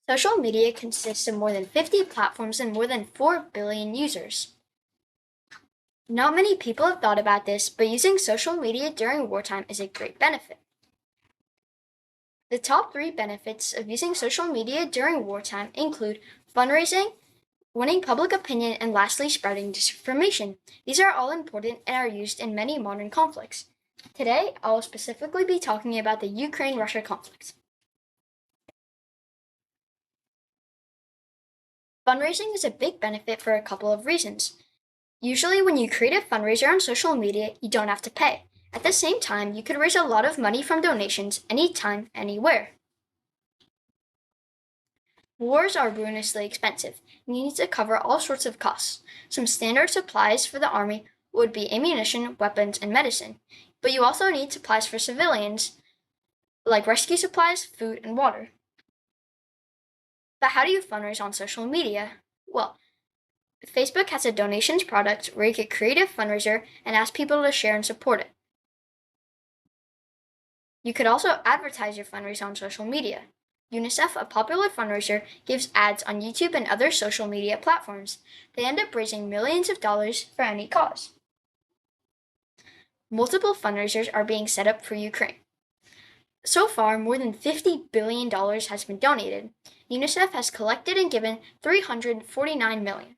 Social media consists of more than 50 platforms and more than 4 billion users. Not many people have thought about this, but using social media during wartime is a great benefit. The top 3 benefits of using social media during wartime include fundraising, winning public opinion, and lastly, spreading disinformation. These are all important and are used in many modern conflicts. Today, I will specifically be talking about the Ukraine-Russia conflict. Fundraising is a big benefit for a couple of reasons. Usually when you create a fundraiser on social media, you don't have to pay. At the same time, you could raise a lot of money from donations anytime, anywhere. Wars are ruinously expensive, and you need to cover all sorts of costs. Some standard supplies for the army would be ammunition, weapons, and medicine, but you also need supplies for civilians, like rescue supplies, food, and water. But how do you fundraise on social media? Well, Facebook has a donations product where you could create a fundraiser and ask people to share and support it. You could also advertise your fundraiser on social media. UNICEF, a popular fundraiser, gives ads on YouTube and other social media platforms. They end up raising millions of dollars for any cause. Multiple fundraisers are being set up for Ukraine. So far, more than $50 billion has been donated. UNICEF has collected and given $349 million.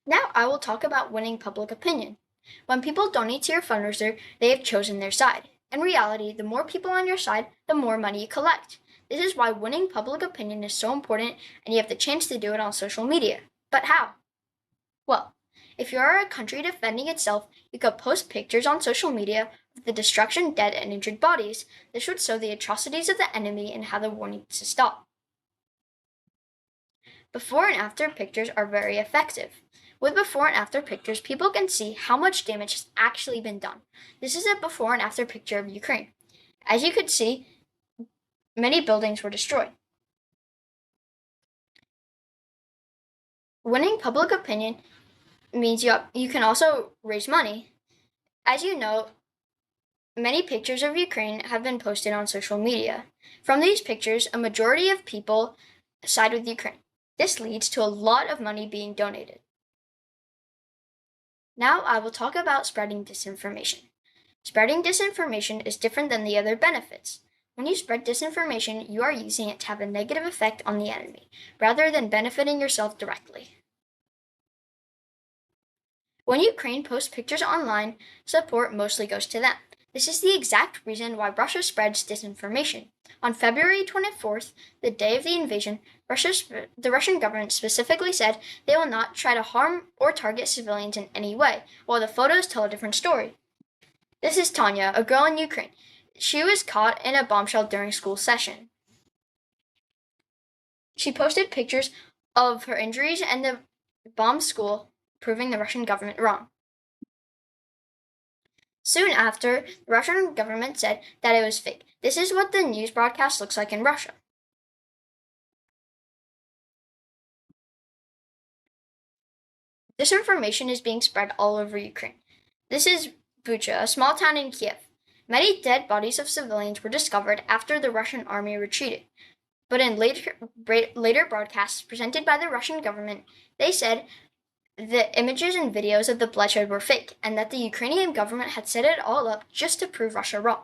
Now I will talk about winning public opinion. When people donate to your fundraiser, they have chosen their side. In reality, the more people on your side, the more money you collect. This is why winning public opinion is so important, and you have the chance to do it on social media. But how? Well, if you are a country defending itself, you could post pictures on social media of the destruction, dead, and injured bodies. This would show the atrocities of the enemy and how the war needs to stop. Before and after pictures are very effective. With before and after pictures, people can see how much damage has actually been done. This is a before and after picture of Ukraine. As you could see, many buildings were destroyed. Winning public opinion means you can also raise money. As you know, many pictures of Ukraine have been posted on social media. From these pictures, a majority of people side with Ukraine. This leads to a lot of money being donated. Now I will talk about spreading disinformation. Spreading disinformation is different than the other benefits. When you spread disinformation, you are using it to have a negative effect on the enemy, rather than benefiting yourself directly. When Ukraine posts pictures online, support mostly goes to them. This is the exact reason why Russia spreads disinformation. On February 24th, the day of the invasion, the Russian government specifically said they will not try to harm or target civilians in any way, while the photos tell a different story. This is Tanya, a girl in Ukraine. She was caught in a bombshell during school session. She posted pictures of her injuries and the bombed school, proving the Russian government wrong. Soon after, the Russian government said that it was fake. This is what the news broadcast looks like in Russia. Disinformation is being spread all over Ukraine. This is Bucha, a small town in Kiev. Many dead bodies of civilians were discovered after the Russian army retreated. But in later broadcasts presented by the Russian government, they said the images and videos of the bloodshed were fake, and that the Ukrainian government had set it all up just to prove Russia wrong.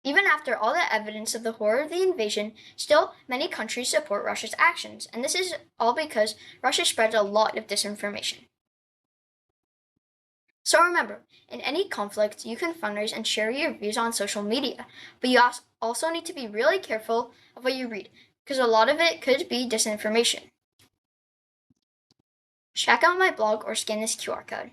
Even after all the evidence of the horror of the invasion, still many countries support Russia's actions, and this is all because Russia spreads a lot of disinformation. So remember, in any conflict, you can fundraise and share your views on social media, but you also need to be really careful of what you read, because a lot of it could be disinformation. Check out my blog or scan this QR code.